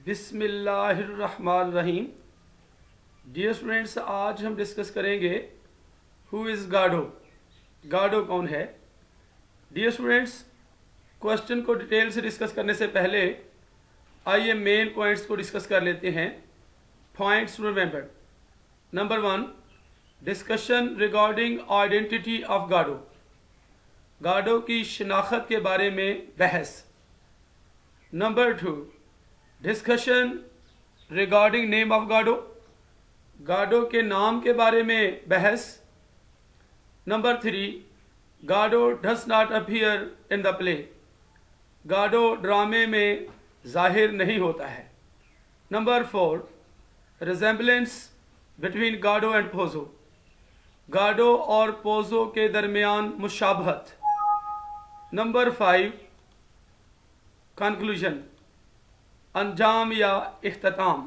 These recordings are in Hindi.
बिस्मिल्लाहिर्रहमानिर्रहीम। डियर स्टूडेंट्स, आज हम डिस्कस करेंगे हु इज़ गाडो। गाडो कौन है। डियर स्टूडेंट्स, क्वेश्चन को डिटेल से डिस्कस करने से पहले आइए मेन पॉइंट्स को डिस्कस कर लेते हैं। Points to remember. Number 1, discussion regarding identity of Godot. Godot की शनाख्त के बारे में बहस। Number 2, discussion regarding name of Godot. Godot के नाम के बारे में बहस। नंबर 3, गाडो does not appear in the play. गाडो ड्रामे में जाहिर नहीं होता है। नंबर 4, रिजेम्बलेंस बिटवीन गाडो एंड पोजो। गाडो और पोजो के दरमियान मुशाबहत। नंबर 5, कंक्लूजन, अंजाम या इख्तिताम।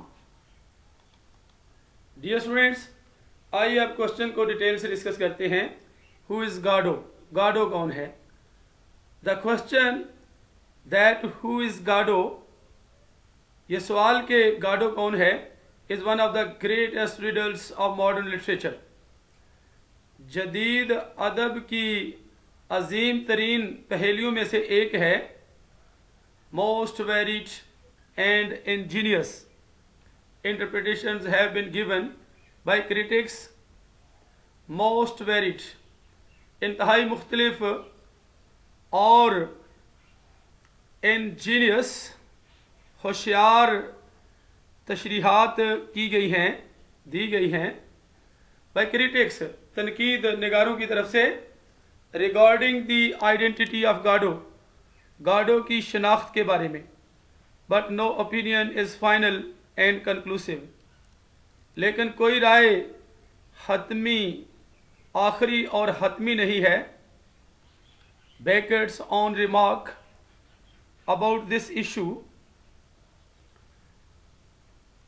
डियर स्टूडेंट्स, आइए अब क्वेश्चन को डिटेल से डिस्कस करते हैं। हु इज़ गाडो। गाडो कौन है। The question that who is गाडो, ये सवाल के गाडो कौन है, is one of the greatest riddles of modern literature. जदीद अदब की अजीम तरीन पहेलियों में से एक है। Most varied and ingenious interpretations have been given by critics. most varied, इंतहाई मुख्तलिफ और ingenious, होशियार तशरीहात की गई हैं, दी गई हैं by critics, तनकीद निगारों की तरफ से, regarding the identity of गाडो, गाडो की शनाख्त के बारे में। But no opinion is final and conclusive, लेकिन कोई राय हतमी, आखिरी और हतमी नहीं है। Beckett's on remark about this issue,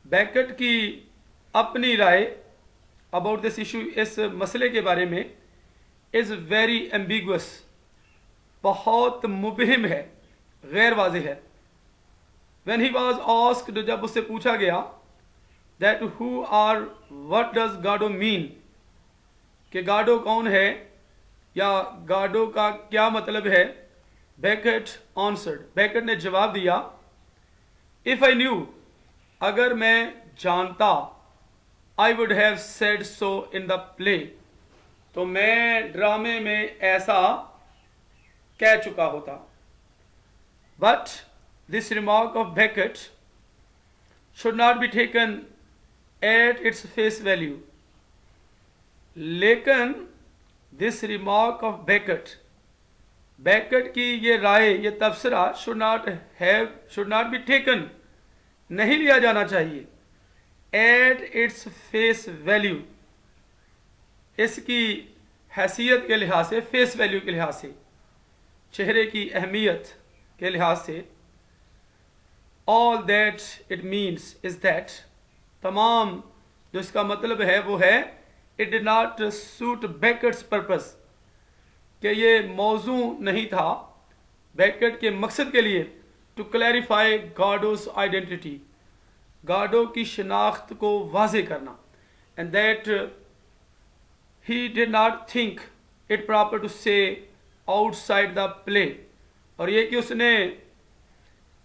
Beckett की अपनी राय अबाउट दिस इशू, इस मसले के बारे में, इज़ वेरी एम्बिगुअस, बहुत मुबहिम है, गैर वाज़ेह है। When he was asked, जब उससे पूछा गया, that who or what does गाडो mean, कि गाडो कौन है या गाडो का क्या मतलब है, बेकेट answered, बेकेट ने जवाब दिया, if I knew, अगर मैं जानता, I would have said so in the play, तो मैं ड्रामे में ऐसा कह चुका होता। But this remark of Beckett should not be taken at its face value. लेकिन this remark of Beckett, Beckett की ये राय, ये तबसरा should not be taken, नहीं लिया जाना चाहिए at its face value, इसकी हैसियत के लिहाज से, फेस वैल्यू के लिहाज से, चेहरे की अहमियत के लिहाज से। All that it means is that, तमाम जो इसका मतलब है वो है, it did not suit Beckett's purpose, कि ये मौजू नहीं था बेकेट के मकसद के लिए, to clarify गाडो's identity, गाडो की शनाख्त को वाज़े करना, and that he did not think it proper to say outside the play, और ये कि उसने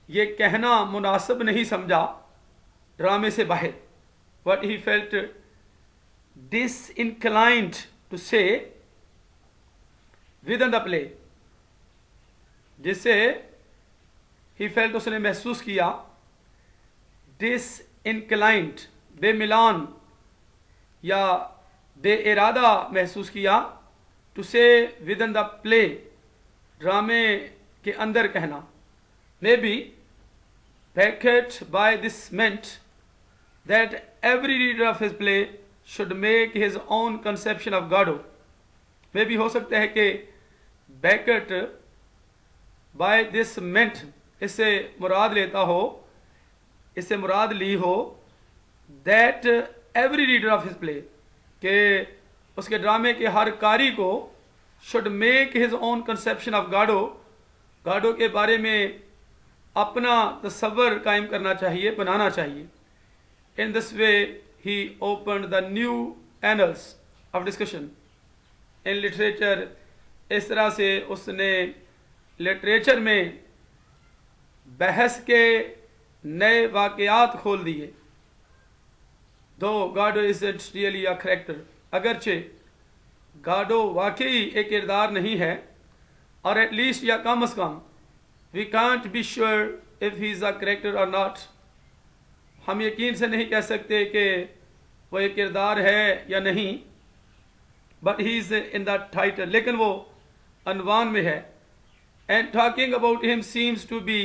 ये कहना मुनासिब नहीं समझा ड्रामे से बाहर। What he felt disinclined to say within the play, जिससे he felt, उसने महसूस किया, disinclined, बेमिलान या बेइरादा महसूस किया, to say within the play, ड्रामे के अंदर कहना। Maybe Beckett by this meant that every reader of his play should make his own conception of गाडो। Maybe हो सकता है कि Beckett by this meant, इससे मुराद लेता हो, इससे मुराद ली हो, that every reader of his play, कि उसके ड्रामे के हर कारी को should make his own conception of गाडो, गाडो के बारे में अपना तसव्वुर कायम करना चाहिए, बनाना चाहिए। In this way he open the new annuls of discussion in literature. इस तरह से उसने लिटरेचर में बहस के नए वाक़यात खोल दिए। दो गाडो इज रियली अ करैक्टर, अगरचे गाडो वाकई एक किरदार नहीं है, और एटलीस्ट या कम अज़ कम we can't be sure if he is a character और नॉट। हम यकीन से नहीं कह सकते कि वो एक किरदार है या नहीं, but he is in the title, लेकिन वो अनवान में है। And talking about him seems to be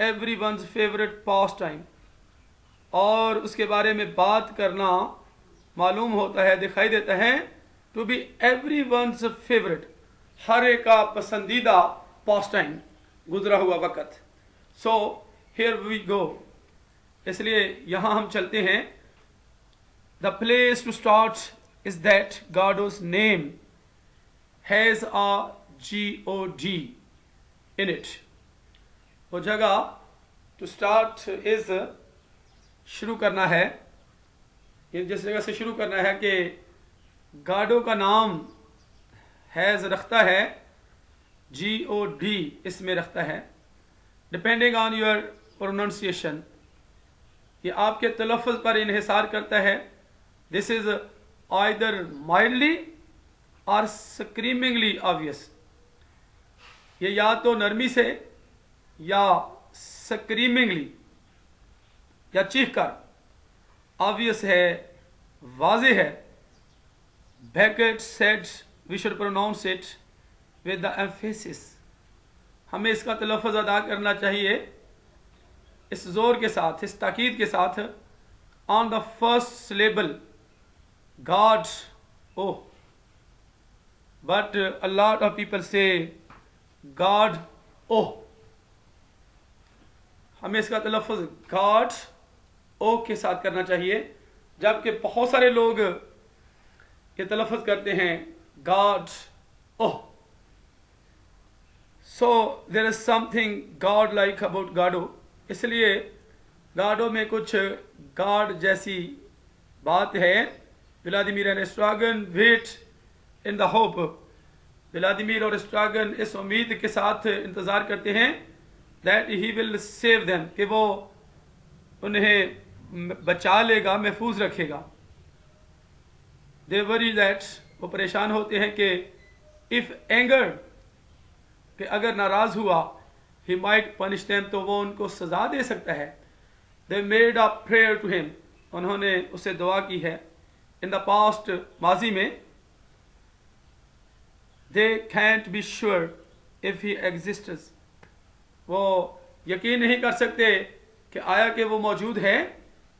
everyone's favourite pastime, और उसके बारे में बात करना मालूम होता है, दिखाई देता है, to be everyone's favourite, हर एक का पसंदीदा पास टाइम, गुजरा हुआ वक़्त। सो हियर वी गो, इसलिए यहाँ हम चलते हैं। The place to start is that Godot's name has a G-O-D in it. वो जगह टू स्टार्ट इज शुरू करना है, ये जिस जगह से शुरू करना है कि गाडो का नाम हैज़ रखता है, G-O-D इसमें रखता है, डिपेंडिंग ऑन योर प्रोनाउंसिएशन, ये आपके तलफ़्फ़ुज़ पर इन्हिसार करता है। दिस इज़ आइदर माइल्डली और स्क्रीमिंगली ऑब्वियस, ये या तो नरमी से या स्क्रीमिंगली या चीख कर ऑब्वियस है, वाज़े है। Beckett said we should pronounce it with the emphasis, हमें इसका तलफ़्फ़ुज़ अदा करना चाहिए इस ज़ोर के साथ, इस ताकीद के साथ, on the first syllable God oh, but a lot of people से गॉड ओह। हमें इसका तलफ़्फ़ुज़ गॉड ओह के साथ करना चाहिए, जबकि बहुत सारे लोग ये तलफ़्फ़ुज़ करते हैं God oh. So there is something God like about Godot, इसलिए गाडो में कुछ गॉड जैसी बात है। Vladimir and Estragon wait in the hope, Vladimir और स्ट्रागन इस उम्मीद के साथ इंतज़ार करते हैं that he will save them, कि वो उन्हें बचा लेगा, महफूज रखेगा। दे वरी दैट, वो परेशान होते हैं कि इफ़ एंगर, कि अगर नाराज़ हुआ, ही माइट पनिश देम, तो वो उनको सज़ा दे सकता है। They made a prayer to him, उन्होंने उसे दुआ की है। इन द पास्ट, माजी में, they can't be sure if he exists, वो यकीन नहीं कर सकते कि आया कि वो मौजूद है।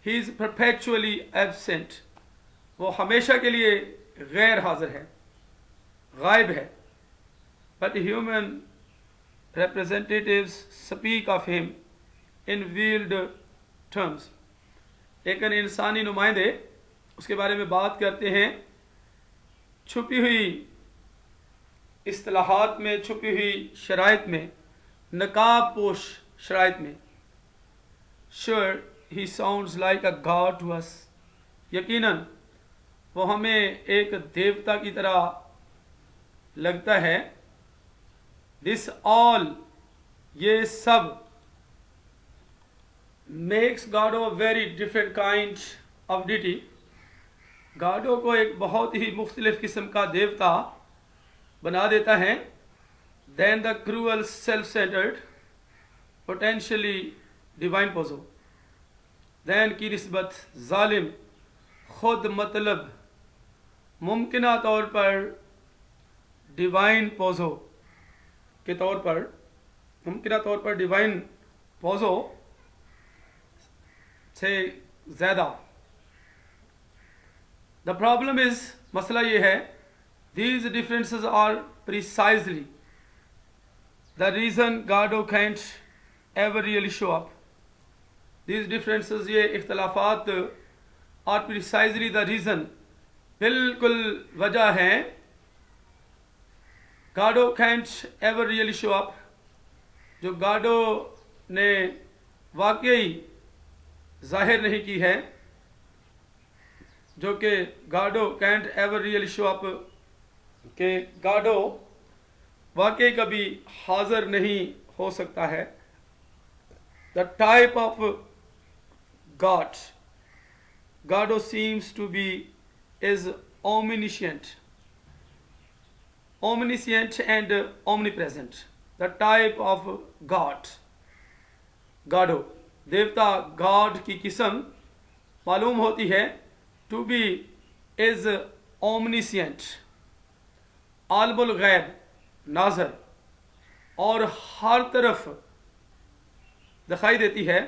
ही इज़ परपेचुअली एब्सेंट, वो हमेशा के लिए गैर हाजिर है, गायब है। But human representatives speak of him in veiled terms, लेकिन इंसानी नुमाइंदे उसके बारे में बात करते हैं छुपी हुई इस्तिलाहात में, छुपी हुई शराइत में, नकाब पोश शराइत में। Sure, he sounds like a god to us, यकीनन वो हमें एक देवता की तरह लगता है। दिस ऑल, ये सब, makes Godot very different kind of deity, Godot को एक बहुत ही मुख्तलिफ किस्म का देवता बना देता है। Then the cruel self centred potentially divine Pozzo, than की निस्बत जालिम खुद मतलब मुमकिना तौर पर डिवाइन पोजो के तौर पर, मुमकिना तौर पर डिवाइन पोजो से ज़्यादा। द प्रॉब्लम इज़, मसला ये है, these differences are precisely the reason Godot can't ever really show up. These differences, ये इख्तलाफात, आर प्रिसाइजली द रीज़न, बिल्कुल वजह है, Godot can't ever really show up, जो गाडो ने वाकई जाहिर नहीं की है, जो कि Godot can't ever really show up, कि गाडो वाकई कभी हाजिर नहीं हो सकता है। The type of god Godot seems to be is omniscient and omnipresent. The type of God, गाडो देवता, गॉड की किस्म मालूम होती है। टू बी इज omniscient, आलमुल गैब, नाजर, और हर तरफ दिखाई देती है।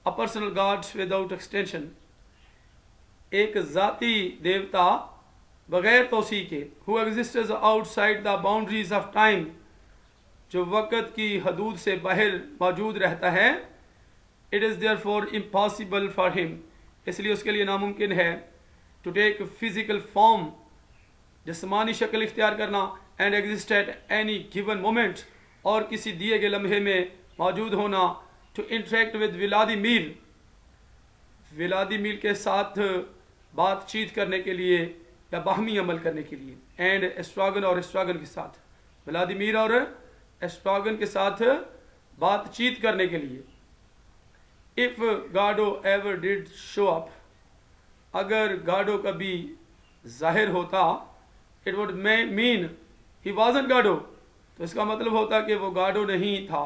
A personal god without extension, एक जाती देवता बगैर तोसी के। Who exists outside the boundaries of time, जो वक़्त की हदूद से बाहर मौजूद रहता है। It is therefore impossible for him, इसलिए उसके लिए नामुमकिन है। टू टेक फिजिकल फॉर्म, जिस्मानी शक्ल इख्तियार करना। And exist at any given moment, और किसी दिए गए लम्हे में मौजूद होना। To interact with Vladimir, Vladimir के साथ बातचीत करने के लिए या बाहमी अमल करने के लिए। एंड एस्ट्रागन, और एस्ट्रागन के साथ, व्लादिमीर और एस्ट्रागन के साथ बातचीत करने के लिए। इफ गाडो एवर डिड शो अप, अगर गाडो कभी जाहिर होता, it would mean he wasn't गाडो, तो इसका मतलब होता कि वो गाडो नहीं था।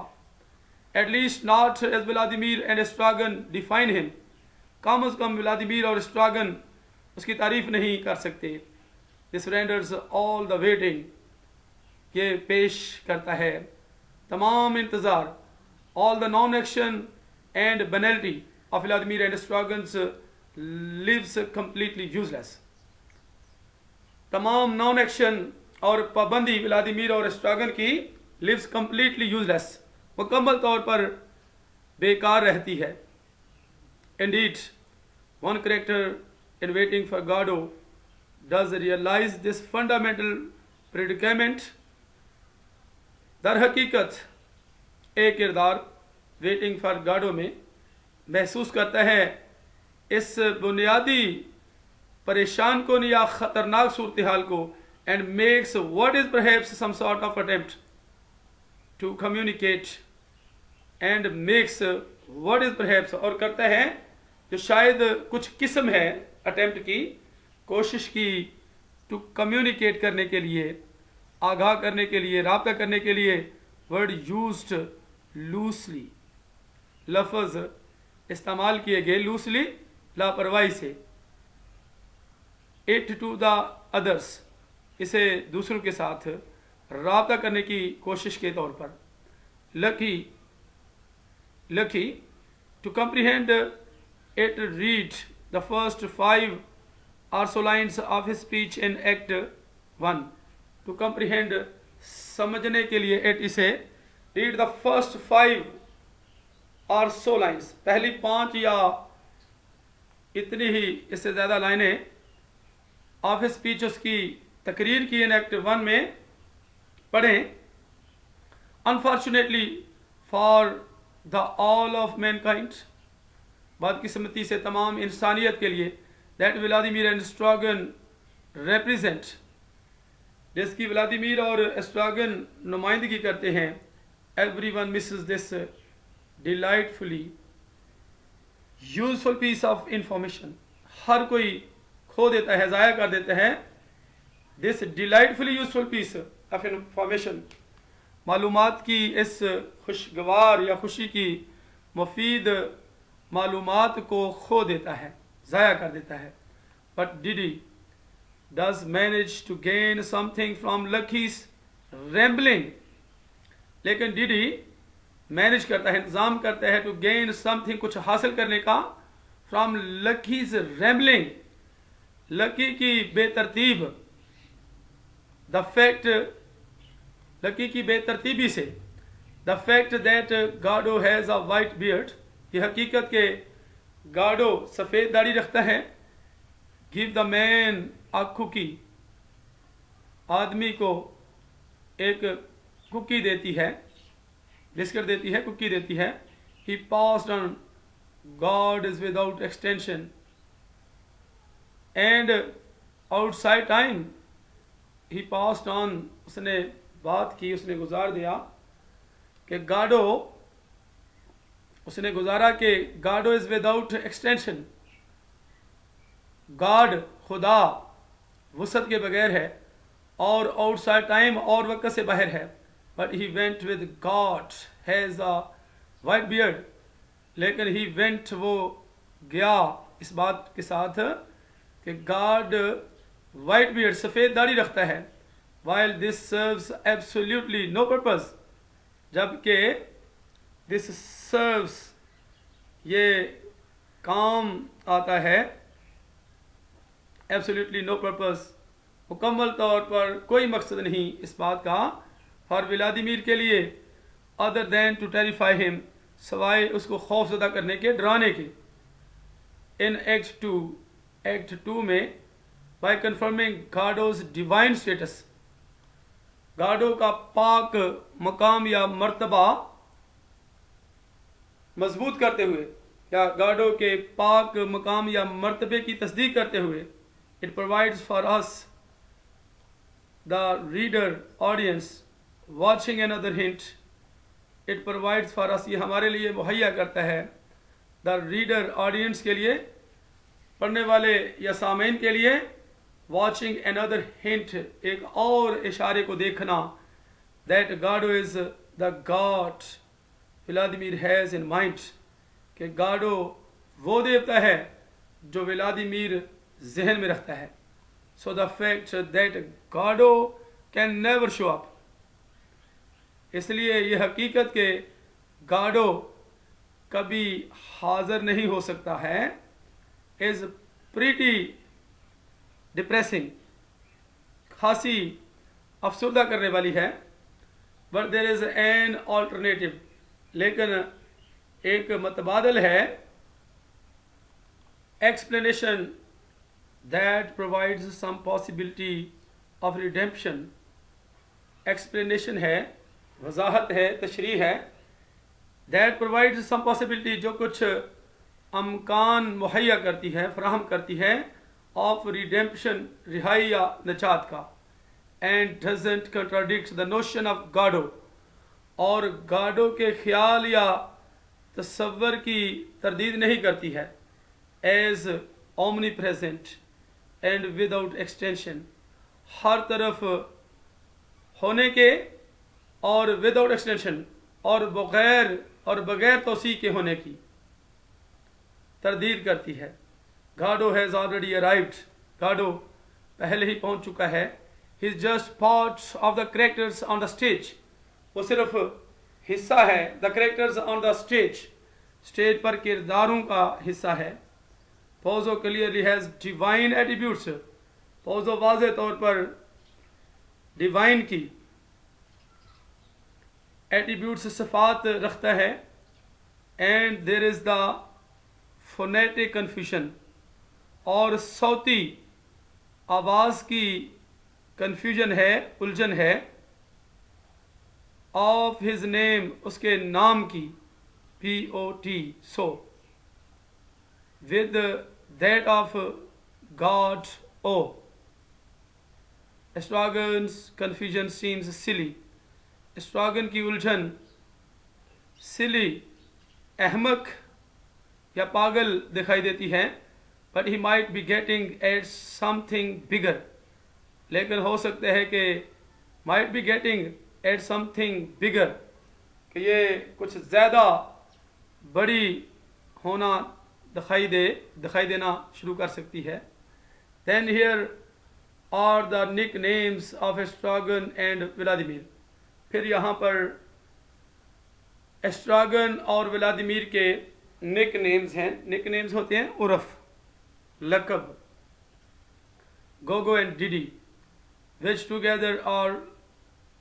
At least not as Vladimir and Estragon define him, कम अज कम व्लादिमीर और एस्ट्रागन उसकी तारीफ नहीं कर सकते। This renders all the waiting, ये पेश करता है तमाम इंतज़ार। All the non action and banality of Vladimir and Estragon's lives completely useless, तमाम नॉन एक्शन और पाबंदी व्लादिमीर और एस्ट्रागन की लिव्स कम्प्लीटली यूजलेस, मुकम्मल तौर पर बेकार रहती है। Indeed one character in waiting for Godot does realize this fundamental predicament. दर हकीकत एक किरदार वेटिंग फॉर गाडो में महसूस करता है इस बुनियादी परेशान कुन या ख़तरनाक सूरत हाल को। And makes what is perhaps some sort of attempt to communicate, and makes what is perhaps, और करता है जो शायद कुछ किस्म है अटेम्प्ट की, कोशिश की, टू कम्युनिकेट करने के लिए, आगाह करने के लिए, राब्ता करने के लिए। वर्ड यूज्ड लूसली, लफ्ज़ इस्तेमाल किए गए लूसली, लापरवाही से। इट टू द अदर्स, इसे दूसरों के साथ राब्ता करने की कोशिश के तौर पर। Lucky to comprehend it, read the first 5 or so lines of his speech in Act 1. To comprehend, समझने के लिए, it इसे read the first 5 or so lines, पहली 5 या इतनी ही इससे ज़्यादा लाइनें of his speech, उसकी तकरीर की in Act 1 में पढ़ें। Unfortunately for the all of mankind, बदकिस्मती से तमाम इंसानियत के लिए, that Vladimir and Estragon represent, जिसकी व्लादिमीर और एस्ट्रागन नुमाइंदगी करते हैं। Everyone misses this delightfully useful piece of information, हर कोई खो देता है, ज़ाया कर देता है। This delightfully useful piece of information, मालूमात की इस खुशगवार या खुशी की मुफीद मालूमात को खो देता है, ज़ाया कर देता है। But Didi does manage to gain something from Lucky's rambling, लेकिन डिडी मैनेज करता है, इंतज़ाम करता है, टू गेन समथिंग, कुछ हासिल करने का, फ्रॉम लकीज रैम्बलिंग, लकी की बेतरतीब, द फैक्ट, लकी की बेतरतीबी से। The fact that Godot has a white beard, ये हकीकत के गाडो सफ़ेद दाढ़ी रखता है। Give the man a cookie, आदमी को एक कुकी देती है, बिस्किट देती है, कुकी देती है। he passed on God is without extension, and outside time he passed on, उसने बात की, उसने गुजार दिया कि गाडो, उसने गुजारा कि गाडो इज विदाउट एक्सटेंशन, गॉड खुदा वसत के बगैर है और आउटसाइड टाइम और वक्त से बाहर है, but he went with God has a white beard, लेकिन ही वेंट, वो गया इस बात के साथ कि गॉड वाइट बियर्ड, सफ़ेद दाढ़ी रखता है, while this serves absolutely no purpose, जबकि दिस सर्व्स, ये काम आता है, एब्सोल्युटली नो पर्पस, मुकम्मल तौर पर कोई मकसद नहीं इस बात का, फॉर व्लादिमीर के लिए, other than to terrify him, सवाए उसको खौफजदा करने के, डराने के। इन एक्ट 2 में बाय कन्फर्मिंग गाडोज डिवाइन स्टेटस, गाडो का पाक मकाम या मर्तबा मजबूत करते हुए, या गाडो के पाक मकाम या मर्तबे की तस्दीक करते हुए, it provides for us the reader audience watching another hint, it provides for us, ये हमारे लिए मुहैया करता है, द रीडर ऑडियंस के लिए, पढ़ने वाले या सामीन के लिए, वॉचिंग अनदर हिंट, एक और इशारे को देखना, दैट गाडो is the God Vladimir has in mind, कि गाडो वो देवता है जो व्लादिमीर जहन में रखता है। सो द फैक्ट दैट गाडो कैन नेवर शो अप, इसलिए यह हकीकत के गाडो कभी हाजिर नहीं हो सकता है, इज प्रीटी डिप्रेसिंग, खासी अफसुर्दा करने वाली है, but there is an alternative, लेकिन एक मतबादल है, explanation that provides some possibility of redemption, explanation है, वजाहत है, तशरीह है, दैट प्रोवाइड्स सम पॉसिबिलिटी, जो कुछ अमकान मुहैया करती है, फराहम करती है, ऑफ रिडेम्पशन, रिहाई या नजात का, and doesn't contradict the notion of गाडो, और गाडो के ख्याल या तस्वर की तरदीद नहीं करती है, as omnipresent and without extension, हर तरफ होने के और विदाउट एक्सटेंशन, और बगैर तोसी के होने की तरदीद करती है। गाडो हैज़ ऑलरेडी अराइव्ड, गाडो पहले ही पहुंच चुका है, he is just part of the characters on the stage, वो सिर्फ हिस्सा है, the characters on the stage पर किरदारों का हिस्सा है। Pozzo clearly has divine attributes, Pozzo वाज़े तौर पर डिवाइन की एट्रीब्यूट्स, सिफात रखता है, and there is the phonetic confusion, और सौती आवाज़ की कन्फ्यूजन है, उलझन है, ऑफ हिज नेम, उसके नाम की, POT, so, with that of God, O, Estragon's confusion seems silly, Estragon की उलझन सिली, अहमक या पागल दिखाई देती है, but he might be getting at something bigger, लेकिन हो सकता है कि might be getting at something bigger, कि ये कुछ ज़्यादा बड़ी होना दिखाई देना शुरू कर सकती है। Then here are the nicknames of Estragon and Vladimir, फिर यहाँ पर एस्ट्रागन और व्लादिमीर के निक नेम्स हैं। निक नेम्स होते हैं उर्फ, लकब, Gogo and Didi, which together are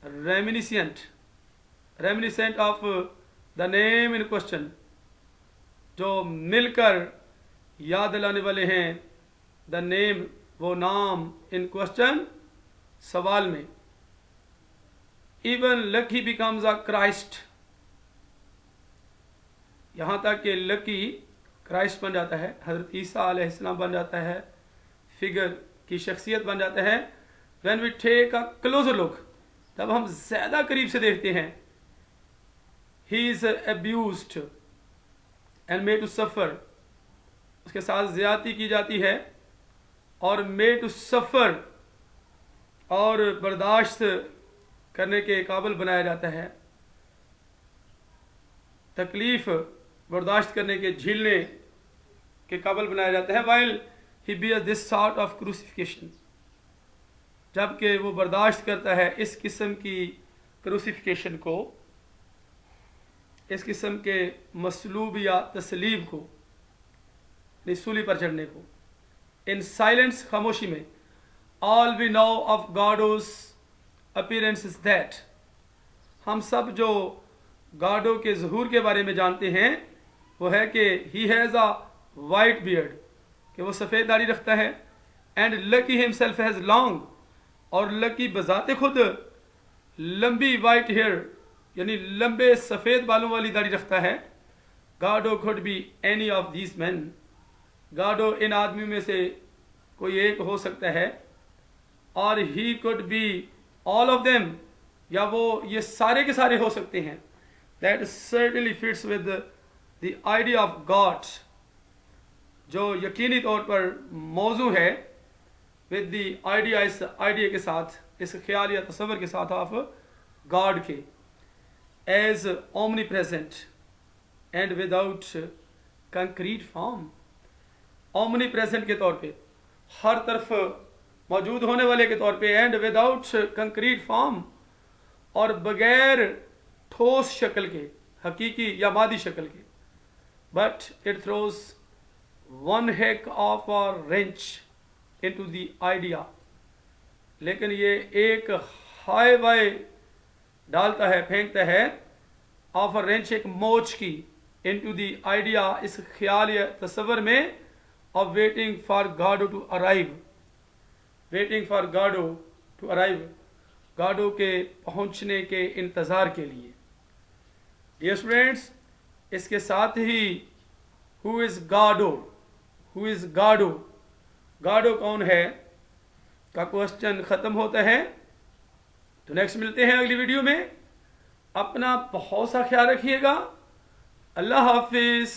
reminiscent of the name in question, जो मिलकर याद दिलाने वाले हैं द नेम, वो नाम, इन क्वेश्चन, सवाल में। Even lucky becomes a Christ, यहाँ तक कि लकी क्राइस्ट बन जाता है, हज़रत ईसा अलैहिस्सलाम बन जाता है, फिगर की शख्सियत बन जाता है। When we take a closer look, तब हम ज़्यादा करीब से देखते हैं, he is abused and made to suffer, उसके साथ ज़्यादती की जाती है और मेड टू सफ़र, और बर्दाश्त करने के काबिल बनाया जाता है, तकलीफ़ बर्दाश्त करने के, झेलने के काबिल बनाया जाता है। While he bear this sort of crucifixion, जबकि वो बर्दाश्त करता है इस किस्म की क्रूसिफिकेशन को, इस किस्म के मसलूब या तसलीब को, सूली पर चढ़ने को। इन साइलेंस, खामोशी में, all we know of Godot's appearance is that, हम सब जो गॉडो के ज़हूर के बारे में जानते हैं वो है कि he has a white beard, कि वो सफ़ेद दाढ़ी रखता है, and lucky himself has long, और लकी बजाते खुद लंबी वाइट हेयर यानी लंबे सफ़ेद बालों वाली दाढ़ी रखता है। Godot could be any of these man, Godot इन आदमियों में से कोई एक हो सकता है, और he could be all of them, या वो ये सारे के सारे हो सकते हैं। That certainly fits with the idea of God, जो यकीनी तौर पर मौजू है विद द आइडिया, इस आइडिया के साथ, इस ख्याल या तस्वर के साथ ऑफ गॉड के, as omnipresent and without concrete form, omni present के तौर पे, हर तरफ मौजूद होने वाले के तौर पे, एंड विदाउट कंक्रीट फॉर्म, और बगैर ठोस शक्ल के, हकीकी या मादी शक्ल के। But it throws one heck of a wrench into the idea, लेकिन ये एक हाई वाई डालता है, फेंकता है, ऑफ अ रेंच, एक मोच की, इनटू द आइडिया, इस ख्याल या तस्वर में, of waiting for God to arrive, waiting for Godot to arrive, Godot के पहुंचने के इंतज़ार के लिए। डियर स्टूडेंट्स, इसके साथ ही who is Godot, who is Godot, Godot कौन है का क्वेश्चन ख़त्म होता है। तो नेक्स्ट मिलते हैं अगली वीडियो में। अपना बहुत सा ख्याल रखिएगा। अल्लाह हाफिज़।